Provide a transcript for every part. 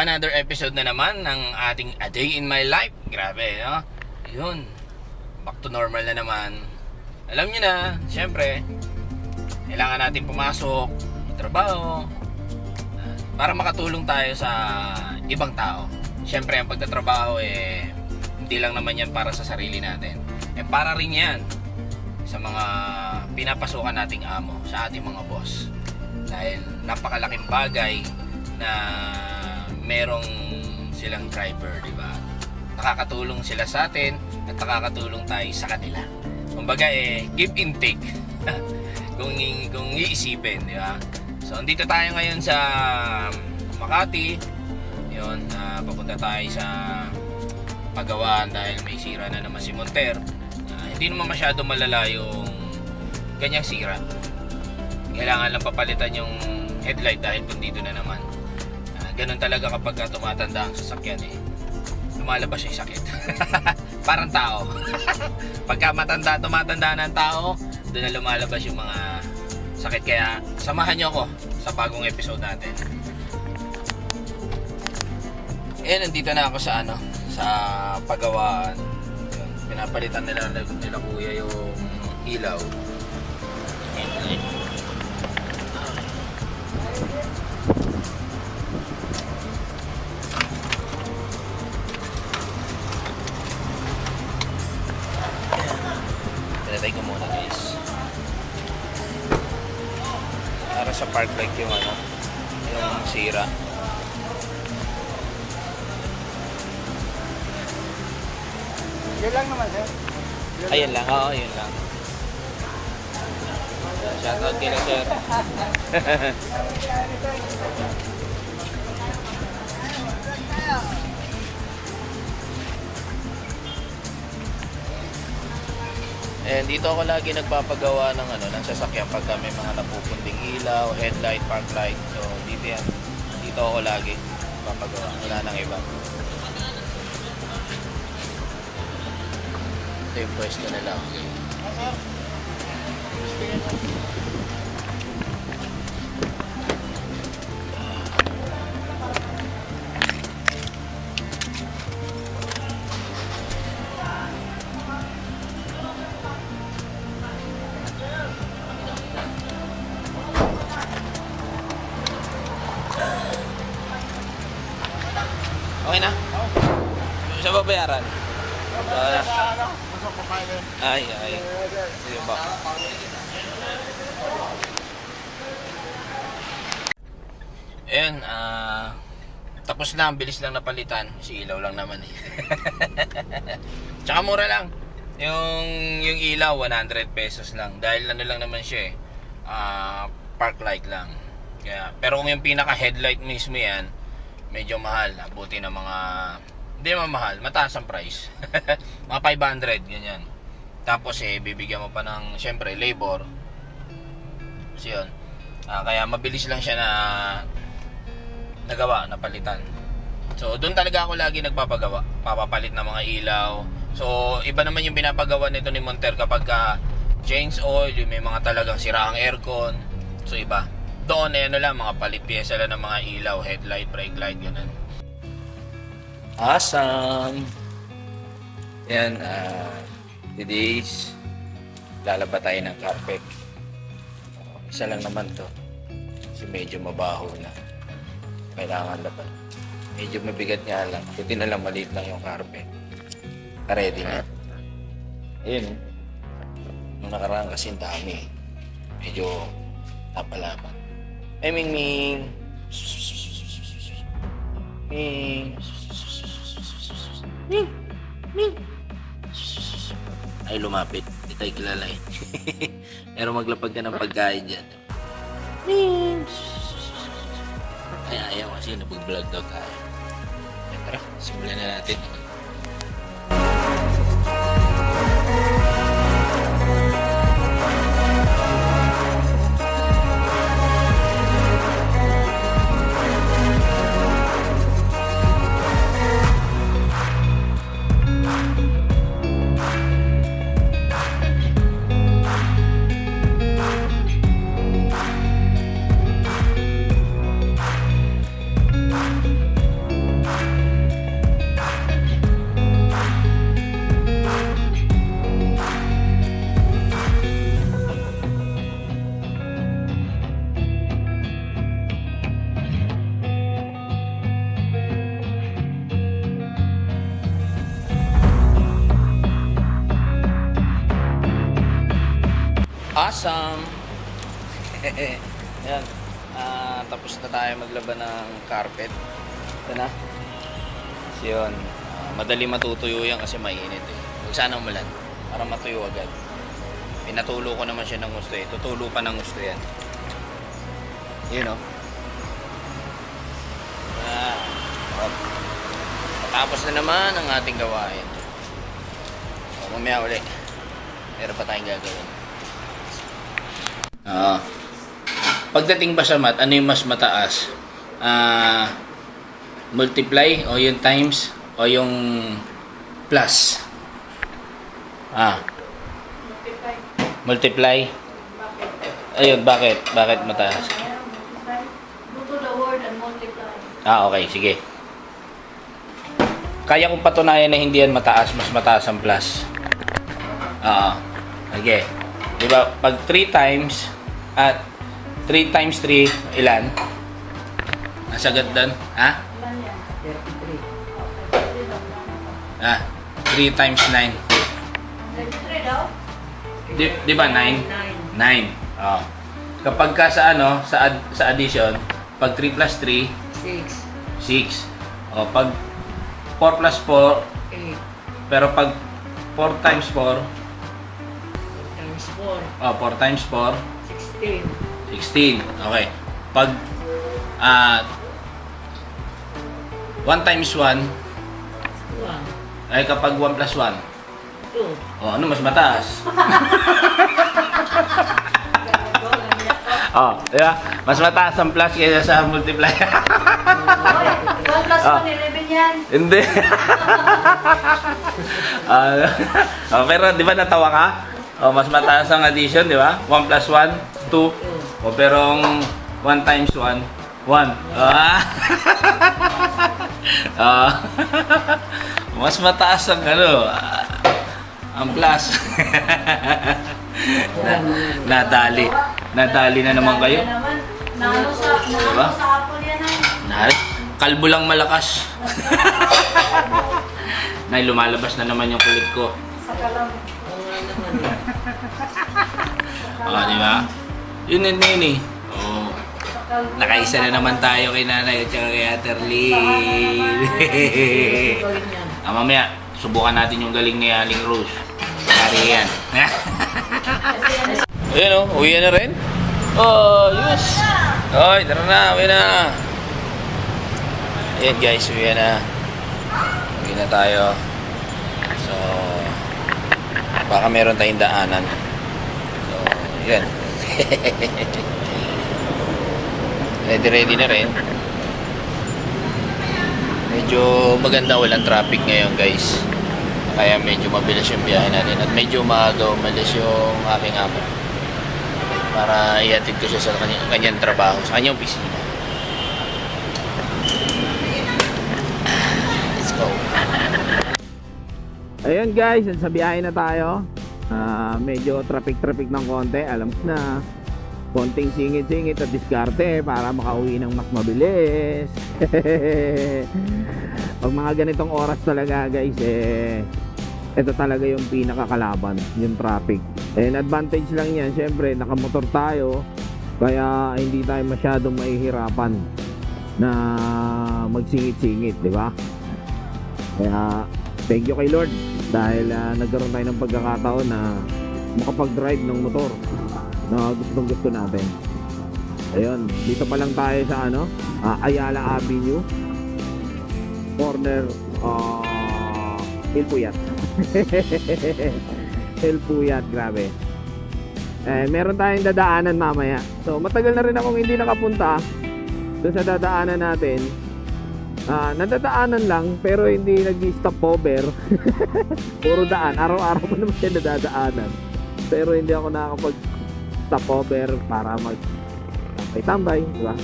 Another episode na naman ng ating A Day in My Life. Grabe, no? Yun, back to normal na naman. Alam nyo na, syempre kailangan natin pumasok, trabaho, para makatulong tayo sa ibang tao. Syempre ang pagtatrabaho hindi lang naman yan para sa sarili natin, para rin yan sa mga pinapasukan nating amo, sa ating mga boss. Dahil napakalaking bagay na merong silang driver, di ba? Nakakatulong sila sa atin at nakakatulong tayo sa kanila. Kumbaga give and take. kung iisipin, di ba? So andito tayo ngayon sa Makati. Yun, papunta tayo sa Pagawaan dahil may sira na naman si Monter. Hindi naman masyado malala yung ganyang sira. Kailangan lang papalitan yung headlight dahil dito na naman. Ganun talaga kapag tumatanda ang sasakyan lumalabas yung sakit. Parang tao. Pagka tumatanda ng tao, doon na lumalabas yung mga sakit. Kaya samahan nyo ako sa bagong episode natin. Nandito na ako sa sa Pagawaan. Pinapalitan nila kuya yung ilaw. Pinatay ko muna, guys. Para sa park light yung yung sira. Yun lang naman, sir. Ayun lang, oo, yun lang. Shoutout kila sir. Dito ako lagi nagpapagawa ng ng sasakyan pagka may mga napupunding ilaw, headlight, park light. So dito yan. Dito ako lagi papagawa. Wala nang iba. Ito yung pwesto nila. Okay na? Sa babayaran? Ay. Sige ba? Ayan, tapos na, ang bilis lang napalitan. Si ilaw lang naman Tsaka mura lang. Yung ilaw, 100 pesos lang. Dahil lang naman siya park light lang. Kaya, pero kung yung pinaka headlight mismo yan, medyo mahal. Buti na mga, hindi naman mahal, mataas ang price. Mga 500, ganyan. Tapos bibigyan mo pa ng, syempre, labor. So yun. Kaya mabilis lang siya na nagawa, napalitan. So doon talaga ako lagi nagpapagawa, papapalit ng mga ilaw. So iba naman yung pinapagawa nito ni Monter kapag change oil, yung may mga talagang siraang aircon. So iba. Doon lang, mga palit pyesa lang ng mga ilaw, headlight, brake light, ganun. Awesome! Yan, today's lalaba tayo ng carpet. Isa lang naman to. Kasi medyo mabaho na. Kailangan laban. Medyo mabigat nga lang. Buti na lang maliit lang yung carpet. Ready na. Ayun. Nung nakaraan kasi ang dami. Medyo napalaban. Ming Ming. Ming. Ming. Ming. Ay lumapit. Hindi tayo kilala eh. Pero maglapag ka ng pagkain dyan. Ming. Ay ayaw kasi napag-vlog daw tayo. Tara, simulan na natin. Awesome! Yan. Tapos na tayo maglaban ng carpet. Ito na. So yun. Madali matutuyo yan kasi mainit eh. Huwag sana umulan. Para matuyo agad. Pinatulo ko naman siya ng gusto eh. Tutulo pa ng gusto yan. Yun o. Matapos na naman ang ating gawain. O, mamaya uli. Meron pa tayong gagawin. Pagdating ba sa math, ano yung mas mataas? Multiply o yung times o yung plus? Multiply. Ayun, bakit? Bakit mataas? Go to the word and multiply. Okay, sige. Kaya kong patunayan na hindi yan mataas, mas mataas ang plus. Okay. Diba, pag 3 times at 3 times 3, ilan? Nasagot doon? Ilan yan? 3 times 9. 33 daw? Di ba 9? 9. Kapag ka sa sa addition, pag 3 plus 3, 6. Pag 4 plus 4, 8 pero pag 4 times 4, times 4, 4 times 4, 16. 16. Okay. Pag 1 times 1, 1, ay kapag 1 plus 1, 2. ano mas mataas? Di ba? Mas mataas ang plus kaysa sa multiply. 1 plus 1, 11 yan. Hindi. Pero di ba natawa ka? Mas mataas ang addition, di ba? 1 plus 1, 2. Pero 1 times 1, 1. Mas mataas ang ang plus. Nadali. Nadali na naman kayo. Nalo Diba? sa apple yan ay. Kalbo lang malakas. Nay, lumalabas na naman yung kulit ko. Sa kalam. Di ba? Yun eh. Nakaisa na naman tayo kay nanay at saka kay Aterlyn. Mamaya, subukan natin yung galing ni Aling Rose. Kari yan. Ayan uwi na rin. Yes. Oy, tara na, uwi na. Ayan guys, uwi na. Uwi na tayo. So, baka meron tayong daanan. So, yan. Ready na rin. Medyo maganda, walang traffic ngayon guys. Kaya medyo mabilis yung biyahe natin. At medyo maaga umalis yung aking amo. Para ihatid ko siya sa kanyang trabaho, sa kanyang opisina. Let's go. Ayun guys, sa biyahe na tayo. Medyo traffic ng konti. Alam ko na, konting singit-singit at diskarte para makauwi ng mas mabilis. Pag mga ganitong oras talaga guys, ito talaga yung pinakakalaban, yung traffic. And advantage lang yan, syempre nakamotor tayo, kaya hindi tayo masyadong mahihirapan na magsingit-singit, di ba? Kaya thank you kay Lord dahil nagkaroon tayo ng pagkakataon na makapag-drive ng motor na gustong gusto natin. Ayun, dito pa lang tayo sa Ayala Avenue, corner El Puyat. El Puyat, grabe. Meron tayong dadaanan mamaya. So matagal na rin akong hindi nakapunta doon sa dadaanan natin. Nadadaanan lang pero hindi nag-stop over. Puro daan, araw-araw pa naman siya nadadaanan. Pero hindi ako nakakapag stop over para tambay-tambay, di ba?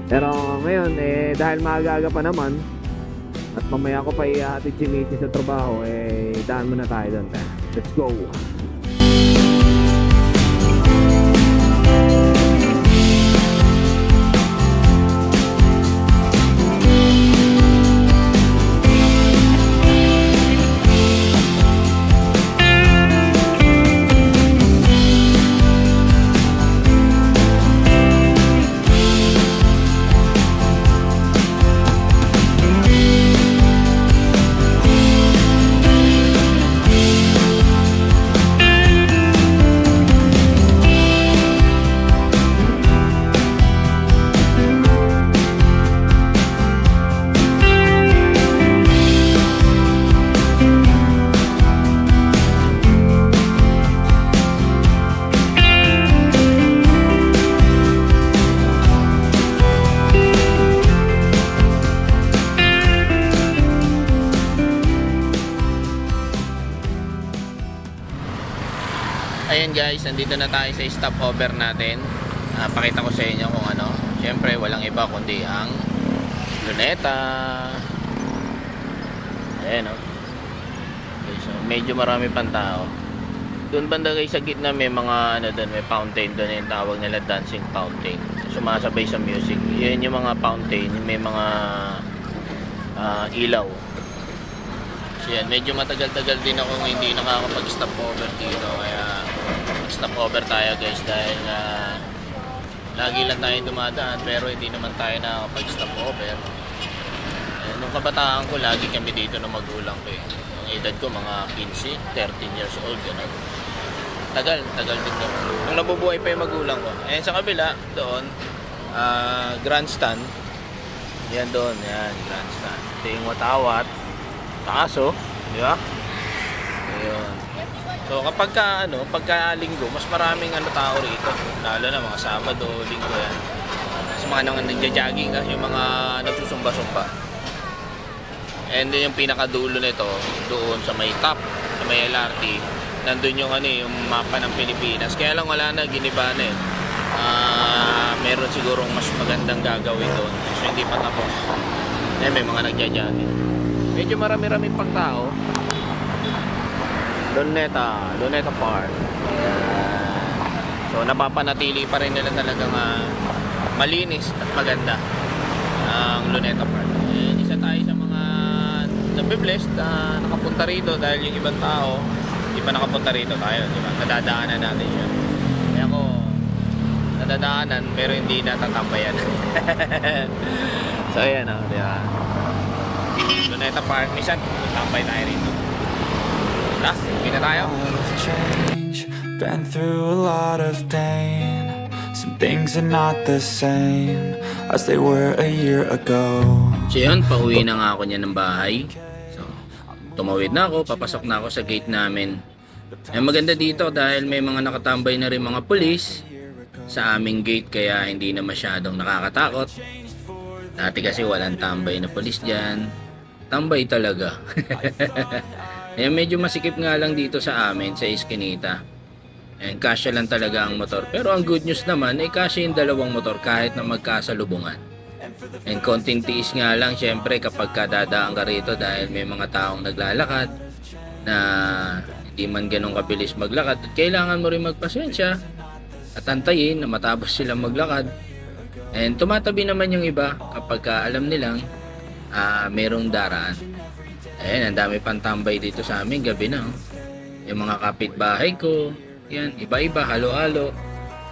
Pero ngayon dahil maaga pa naman at mamaya ko pa ihatid si Mitty sa trabaho, daan muna tayo doon. Let's go. Ayan guys, nandito na tayo sa stopover natin. Pakita ko sa inyo kung ano. Siyempre walang iba kundi ang Luneta. Ayan o. Okay, so medyo marami pang tao. Doon banda guys sa gitna may mga doon, may fountain doon, yung tawag nila dancing fountain. Sumasabay sa music. Yan yung mga fountain, may mga ilaw. So yan, medyo matagal-tagal din ako hindi nakakapag-stop over dito, kaya stop over tayo guys dahil lagi lang tayo dumadaan pero hindi naman tayo nakakapag-stop over. Nung kabataan ko lagi kami dito ng magulang ko Yung edad ko mga 15, 13 years old ganun. Tagal din naman. Nung nabubuhay pa yung magulang ko. Ayan sa kabila, doon grandstand. Yan doon, yan grandstand. Ito yung watawat. Taas di ba? Ayun. So kapag pagka linggo, mas maraming tao rito. Lalo na mga Sabado, Linggo yan. Sa mga nagja-jogging, yung mga nagsusumba-sumba. And then yung pinakadulo nito, doon sa may top, sa may LRT, nandun yung yung mapa ng Pilipinas. Kaya lang wala na, giniba na meron sigurong mas magandang gagawin doon. So hindi pa tapos. May mga nagja-jogging. Medyo marami-rami pang tao. Luneta Park. So napapanatili pa rin nila talagang malinis at maganda ang Luneta Park. Isa tayo sa mga nabiblessed na nakapunta rito dahil yung ibang tao hindi pa nakapunta rito tayo, di ba? Nadadaanan natin siya. Kaya ako nadadaanan pero hindi natatambayan. So ayan di ba? Luneta Park, minsan tambay tayo rito. Kita tayo. Been through a lot of pain. Some things are not the same as they were a year ago. So yun, pauwi na nga ako niya ng bahay. So, tumawid na ako, papasok na ako sa gate namin. Ay maganda dito dahil may mga nakatambay na rin mga pulis sa aming gate kaya hindi na masyadong nakakatakot. Dati kasi walang tambay na pulis dyan. Tambay talaga. Medyo masikip nga lang dito sa amin sa Eskinita. And kasya lang talaga ang motor. Pero ang good news naman ay kasya yung dalawang motor kahit na magkasalubungan. And konting tiis nga lang syempre kapag dadaan ka rito dahil may mga taong naglalakad na hindi man ganun kabilis maglakad. At kailangan mo rin magpasensya at antayin na matapos silang maglakad. And tumatabi naman yung iba kapag alam nilang merong daraan. Ayan, ang dami pang tambay dito sa amin gabi na. Oh. Yung mga kapitbahay ko, yan, iba-iba, halo-halo.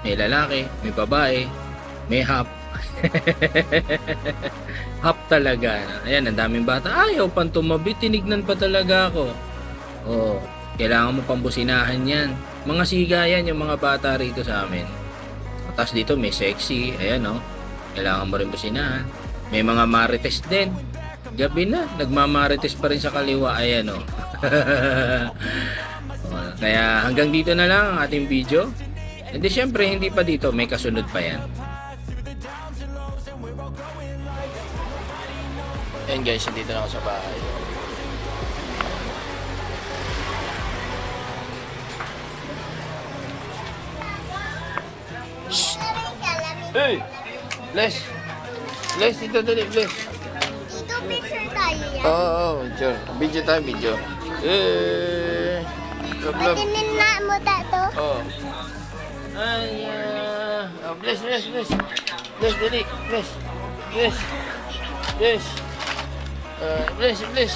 May lalaki, may babae, may hap. Hap talaga. Ayan, ang daming bata. Ayaw pang tumabi, tinignan pa talaga ako. Oh, kailangan mo pang businahan yan. Mga siga yan, yung mga bata rito sa amin. Tapos dito may sexy, ayan oh. Kailangan mo rin businahan. May mga marites din. Gabi na, nagmamarites pa rin sa kaliwa, ayan oh. Kaya hanggang dito na lang ang ating video. Hindi, syempre hindi pa dito, may kasunod pa yan. Ayan guys, dito na ako sa bahay. Hey! Bless! Bless, dito dali, Bless. Dito picture tayo yan. Oo, video. Video tayo, video. Eh! Patinin na mo tato. Oh. Ay, oh, Bless, Bless, Bless. Bless, dali, Bless. Bless. Bless. Bless, Bless.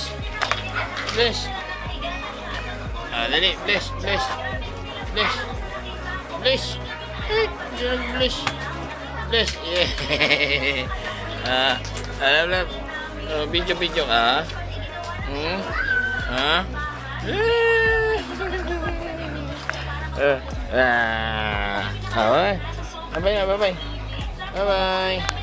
Bless. Dali, Bless, Bless. Bless. Bless. Bless. Bless. Yeah. Alam. Video ka. Ha? Bye-bye. Bye-bye. Bye-bye.